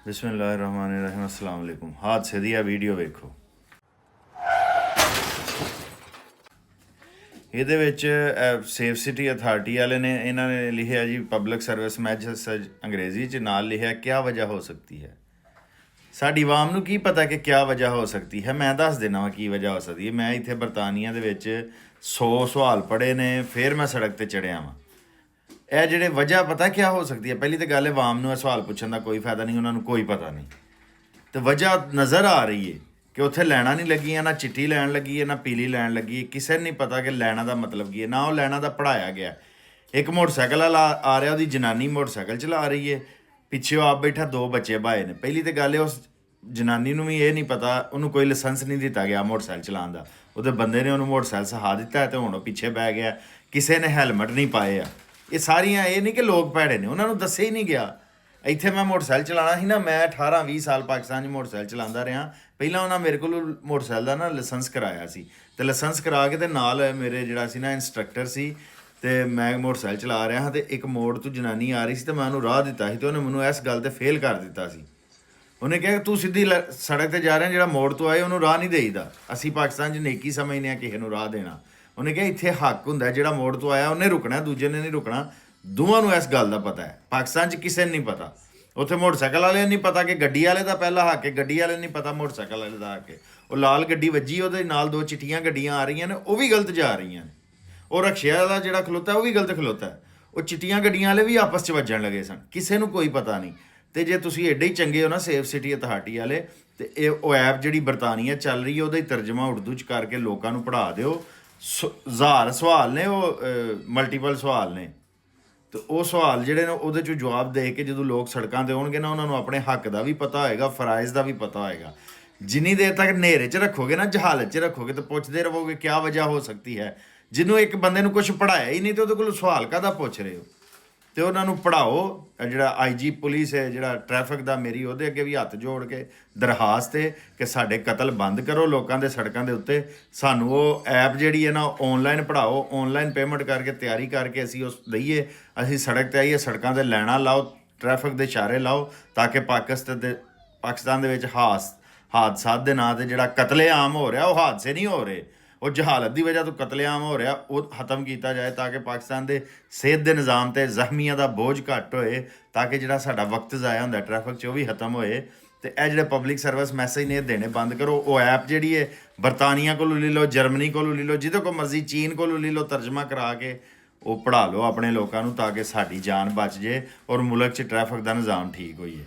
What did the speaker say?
बिस्मिल्लाहिर्रहमानिर्रहीम अस्सलाम वालेकुम। हादसे दी वीडियो वेखो। ਇਹਦੇ ਵਿੱਚ ਸੇਫ ਸਿਟੀ ਅਥਾਰਟੀ ਵਾਲੇ ਨੇ ਇਹਨਾਂ ਨੇ ਲਿਖਿਆ ਜੀ ਪਬਲਿਕ ਸਰਵਿਸ ਮੈਸੇਜ ਅੰਗਰੇਜ਼ੀ 'ਚ ਨਾਲ ਲਿਖਿਆ ਕਿਆ ਵਜ੍ਹਾ ਹੋ ਸਕਦੀ ਹੈ। ਸਾਡੀ ਆਵਾਮ ਨੂੰ ਕੀ ਪਤਾ ਕਿ ਕਿਆ ਵਜ੍ਹਾ ਹੋ ਸਕਦੀ ਹੈ। ਮੈਂ ਦੱਸ ਦੇਣਾ ਵਾ ਕੀ ਵਜ੍ਹਾ ਹੋ ਸਕਦੀ ਹੈ। ਮੈਂ ਇੱਥੇ ਬਰਤਾਨੀਆ ਦੇ ਵਿੱਚ 100 ਸਵਾਲ ਪੜ੍ਹੇ ਨੇ, ਫਿਰ ਮੈਂ ਸੜਕ 'ਤੇ ਚੜ੍ਹਿਆ ਵਾਂ। ਇਹ ਜਿਹੜੇ ਵਜ੍ਹਾ ਪਤਾ ਕਿਆ ਹੋ ਸਕਦੀ ਹੈ। ਪਹਿਲੀ ਤਾਂ ਗੱਲ ਹੈ ਆਵਾਮ ਨੂੰ ਇਹ ਸਵਾਲ ਪੁੱਛਣ ਦਾ ਕੋਈ ਫਾਇਦਾ ਨਹੀਂ, ਉਹਨਾਂ ਨੂੰ ਕੋਈ ਪਤਾ ਨਹੀਂ। ਅਤੇ ਵਜ੍ਹਾ ਨਜ਼ਰ ਆ ਰਹੀ ਹੈ ਕਿ ਉੱਥੇ ਲੈਣਾ ਨਹੀਂ ਲੱਗੀਆਂ, ਨਾ ਚਿੱਟੀ ਲੈਣ ਲੱਗੀ ਹੈ, ਨਾ ਪੀਲੀ ਲੈਣ ਲੱਗੀ ਹੈ। ਕਿਸੇ ਨੂੰ ਨਹੀਂ ਪਤਾ ਕਿ ਲੈਣਾ ਦਾ ਮਤਲਬ ਕੀ ਹੈ, ਨਾ ਉਹ ਲੈਣਾ ਦਾ ਪੜ੍ਹਾਇਆ ਗਿਆ। ਇੱਕ ਮੋਟਰਸਾਈਕਲ ਵਾਲਾ ਆ ਰਿਹਾ, ਉਹਦੀ ਜਨਾਨੀ ਮੋਟਰਸਾਈਕਲ ਚਲਾ ਰਹੀ ਹੈ, ਪਿੱਛੇ ਉਹ ਆਪ ਬੈਠਾ, 2 ਬੱਚੇ ਭਾਏ ਨੇ। ਪਹਿਲੀ ਤਾਂ ਗੱਲ ਹੈ ਉਸ ਜਨਾਨੀ ਨੂੰ ਵੀ ਇਹ ਨਹੀਂ ਪਤਾ, ਉਹਨੂੰ ਕੋਈ ਲਾਇਸੈਂਸ ਨਹੀਂ ਦਿੱਤਾ ਗਿਆ ਮੋਟਰਸਾਈਕਲ ਚਲਾਉਣ ਦਾ। ਉਹਦੇ ਬੰਦੇ ਨੇ ਉਹਨੂੰ ਮੋਟਰਸਾਈਕਲ ਸਿਖਾ ਦਿੱਤਾ ਅਤੇ ਹੁਣ ਉਹ ਪਿੱਛੇ ਬਹਿ ਗਿਆ। ਕਿਸੇ ਨੇ ਹੈਲਮਟ ਨਹੀਂ ਪਾਏ ਆ। ਇਹ ਸਾਰੀਆਂ ਇਹ ਨਹੀਂ ਕਿ ਲੋਕ ਭੈੜੇ ਨੇ, ਉਹਨਾਂ ਨੂੰ ਦੱਸਿਆ ਹੀ ਨਹੀਂ ਗਿਆ। ਇੱਥੇ ਮੈਂ ਮੋਟਰਸਾਈਕਲ ਚਲਾਉਣਾ ਸੀ ਨਾ, ਮੈਂ 18-20 ਸਾਲ ਪਾਕਿਸਤਾਨ 'ਚ ਮੋਟਰਸਾਈਕਲ ਚਲਾਉਂਦਾ ਰਿਹਾ। ਪਹਿਲਾਂ ਉਹਨਾਂ ਮੇਰੇ ਕੋਲ ਮੋਟਰਸਾਈਕਲ ਦਾ ਨਾ ਲਾਇਸੈਂਸ ਕਰਾਇਆ ਸੀ, ਅਤੇ ਲਾਇਸੈਂਸ ਕਰਾ ਕੇ ਅਤੇ ਨਾਲ ਮੇਰੇ ਜਿਹੜਾ ਸੀ ਨਾ ਇੰਸਟਰਕਟਰ ਸੀ, ਅਤੇ ਮੈਂ ਮੋਟਰਸਾਈਕਲ ਚਲਾ ਰਿਹਾ ਹਾਂ। ਅਤੇ ਇੱਕ ਮੋੜ ਤੋਂ ਜਨਾਨੀ ਆ ਰਹੀ ਸੀ ਅਤੇ ਮੈਂ ਉਹਨੂੰ ਰਾਹ ਦਿੱਤਾ ਸੀ, ਅਤੇ ਉਹਨੇ ਮੈਨੂੰ ਇਸ ਗੱਲ 'ਤੇ ਫੇਲ ਕਰ ਦਿੱਤਾ ਸੀ। ਉਹਨੇ ਕਿਹਾ ਤੂੰ ਸਿੱਧੀ ਸੜਕ 'ਤੇ ਜਾ ਰਿਹਾ, ਜਿਹੜਾ ਮੋੜ ਤੋਂ ਆਏ ਉਹਨੂੰ ਰਾਹ ਨਹੀਂ ਦੇਈਦਾ। ਅਸੀਂ ਪਾਕਿਸਤਾਨ 'ਚ ਨੇਕੀ ਸਮਝਦੇ ਹਾਂ ਕਿਸੇ ਨੂੰ ਰਾਹ ਦੇਣਾ। ਉਹਨੇ ਕਿਹਾ ਇੱਥੇ ਹੱਕ ਹੁੰਦਾ, ਜਿਹੜਾ ਮੋੜ ਤੋਂ ਆਇਆ ਉਹਨੇ ਰੁਕਣਾ, ਦੂਜੇ ਨੇ ਨਹੀਂ ਰੁਕਣਾ। ਦੋਵਾਂ ਨੂੰ ਇਸ ਗੱਲ ਦਾ ਪਤਾ ਹੈ। ਪਾਕਿਸਤਾਨ 'ਚ ਕਿਸੇ ਨੂੰ ਨਹੀਂ ਪਤਾ। ਉੱਥੇ ਮੋਟਰਸਾਈਕਲ ਵਾਲੇ ਨੂੰ ਨਹੀਂ ਪਤਾ ਕਿ ਗੱਡੀ ਵਾਲੇ ਦਾ ਪਹਿਲਾ ਹੱਕ ਹੈ, ਗੱਡੀ ਵਾਲੇ ਨੂੰ ਨਹੀਂ ਪਤਾ ਮੋਟਰਸਾਈਕਲ ਵਾਲੇ ਦਾ ਹੱਕ ਹੈ। ਉਹ ਲਾਲ ਗੱਡੀ ਵੱਜੀ, ਉਹਦੇ ਨਾਲ 2 ਚਿੱਟੀਆਂ ਗੱਡੀਆਂ ਆ ਰਹੀਆਂ ਨੇ, ਉਹ ਵੀ ਗਲਤ ਜਾ ਰਹੀਆਂ ਨੇ। ਉਹ ਰਕਸ਼ੇ ਵਾਲਾ ਜਿਹੜਾ ਖਲੋਤਾ ਉਹ ਵੀ ਗਲਤ ਖਲੋਤਾ। ਉਹ ਚਿੱਟੀਆਂ ਗੱਡੀਆਂ ਵਾਲੇ ਵੀ ਆਪਸ 'ਚ ਵੱਜਣ ਲੱਗੇ ਸਨ, ਕਿਸੇ ਨੂੰ ਕੋਈ ਪਤਾ ਨਹੀਂ। ਅਤੇ ਜੇ ਤੁਸੀਂ ਐਡੇ ਹੀ ਚੰਗੇ ਹੋ ਨਾ ਸੇਫ ਸਿਟੀ ਅਥਾਰਟੀ ਵਾਲੇ, ਅਤੇ ਉਹ ਐਪ ਜਿਹੜੀ ਬਰਤਾਨੀਆ ਚੱਲ ਰਹੀ ਹੈ ਉਹਦਾ ਹੀ ਤਰਜਮਾ ਉਰਦੂ 'ਚ ਕਰਕੇ ਲੋਕਾਂ ਨੂੰ ਪੜ੍ਹਾ ਦਿਓ। 1000 ਸਵਾਲ ਨੇ, ਉਹ ਮਲਟੀਪਲ ਸਵਾਲ ਨੇ, ਅਤੇ ਉਹ ਸਵਾਲ ਜਿਹੜੇ ਨੇ ਉਹਦੇ 'ਚੋਂ ਜਵਾਬ ਦੇ ਕੇ ਜਦੋਂ ਲੋਕ ਸੜਕਾਂ 'ਤੇ ਆਉਣਗੇ ਨਾ, ਉਹਨਾਂ ਨੂੰ ਆਪਣੇ ਹੱਕ ਦਾ ਵੀ ਪਤਾ ਹੋਏਗਾ, ਫਰਾਇਜ਼ ਦਾ ਵੀ ਪਤਾ ਹੋਏਗਾ। ਜਿੰਨੀ ਦੇਰ ਤੱਕ ਹਨੇਰੇ 'ਚ ਰੱਖੋਗੇ ਨਾ, ਜਹਾਲਤ 'ਚ ਰੱਖੋਗੇ, ਤਾਂ ਪੁੱਛਦੇ ਰਹੋਗੇ ਕਿਆ ਵਜ੍ਹਾ ਹੋ ਸਕਦੀ ਹੈ। ਜਿਹਨੂੰ ਇੱਕ ਬੰਦੇ ਨੂੰ ਕੁਛ ਪੜ੍ਹਾਇਆ ਹੀ ਨਹੀਂ, ਅਤੇ ਉਹਦੇ ਕੋਲ ਸਵਾਲ ਕਾਹਦਾ ਪੁੱਛ ਰਹੇ ਹੋ। ਅਤੇ ਉਹਨਾਂ ਨੂੰ ਪੜ੍ਹਾਓ। ਜਿਹੜਾ IG ਪੁਲਿਸ ਹੈ, ਜਿਹੜਾ ਟ੍ਰੈਫਿਕ ਦਾ, ਮੇਰੀ ਉਹਦੇ ਅੱਗੇ ਵੀ ਹੱਥ ਜੋੜ ਕੇ ਦਰਖਾਸਤ ਹੈ ਕਿ ਸਾਡੇ ਕਤਲ ਬੰਦ ਕਰੋ ਲੋਕਾਂ ਦੇ ਸੜਕਾਂ ਦੇ ਉੱਤੇ। ਸਾਨੂੰ ਉਹ ਐਪ ਜਿਹੜੀ ਹੈ ਨਾ ਔਨਲਾਈਨ ਪੜ੍ਹਾਓ, ਔਨਲਾਈਨ ਪੇਮੈਂਟ ਕਰਕੇ ਤਿਆਰੀ ਕਰਕੇ ਅਸੀਂ ਉਸ ਦਈਏ, ਅਸੀਂ ਸੜਕ 'ਤੇ ਆਈਏ, ਸੜਕਾਂ 'ਤੇ ਲਾਈਨਾਂ ਲਾਓ, ਟ੍ਰੈਫਿਕ ਦੇ ਇਸ਼ਾਰੇ ਲਾਓ, ਤਾਂ ਕਿ ਪਾਕਿਸਤਾਨ ਦੇ ਵਿੱਚ ਹਾਦਸਾਤ ਦੇ ਨਾਂ 'ਤੇ ਜਿਹੜਾ ਕਤਲੇਆਮ ਹੋ ਰਿਹਾ, ਉਹ ਹਾਦਸੇ ਨਹੀਂ ਹੋ ਰਹੇ, ਉਹ ਜਹਾਲਤ ਦੀ ਵਜ੍ਹਾ ਤੋਂ ਕਤਲੇਆਮ ਹੋ ਰਿਹਾ, ਉਹ ਖ਼ਤਮ ਕੀਤਾ ਜਾਏ, ਤਾਂ ਕਿ ਪਾਕਿਸਤਾਨ ਦੇ ਸਿਹਤ ਦੇ ਨਿਜ਼ਾਮ 'ਤੇ ਜ਼ਖਮੀਆਂ ਦਾ ਬੋਝ ਘੱਟ ਹੋਏ, ਤਾਂ ਕਿ ਜਿਹੜਾ ਸਾਡਾ ਵਕਤ ਜ਼ਾਇਆ ਹੁੰਦਾ ਟ੍ਰੈਫਿਕ 'ਚ ਉਹ ਵੀ ਖ਼ਤਮ ਹੋਏ। ਅਤੇ ਇਹ ਜਿਹੜੇ ਪਬਲਿਕ ਸਰਵਿਸ ਮੈਸੇਜ ਨੇ ਦੇਣੇ ਬੰਦ ਕਰੋ। ਉਹ ਐਪ ਜਿਹੜੀ ਹੈ ਬਰਤਾਨੀਆ ਕੋਲੋਂ ਲੈ ਲਓ, ਜਰਮਨੀ ਕੋਲੋਂ ਲੈ ਲਓ, ਜਿਹਦੇ ਕੋਲ ਮਰਜ਼ੀ, ਚੀਨ ਕੋਲੋਂ ਲੈ ਲਓ, ਤਰਜਮਾ ਕਰਾ ਕੇ ਉਹ ਪੜ੍ਹਾ ਲਓ ਆਪਣੇ ਲੋਕਾਂ ਨੂੰ, ਤਾਂ ਕਿ ਸਾਡੀ ਜਾਨ ਬਚ ਜੇ ਔਰ ਮੁਲਕ 'ਚ ਟ੍ਰੈਫਿਕ ਦਾ ਨਿਜ਼ਾਮ ਠੀਕ ਹੋਈਏ।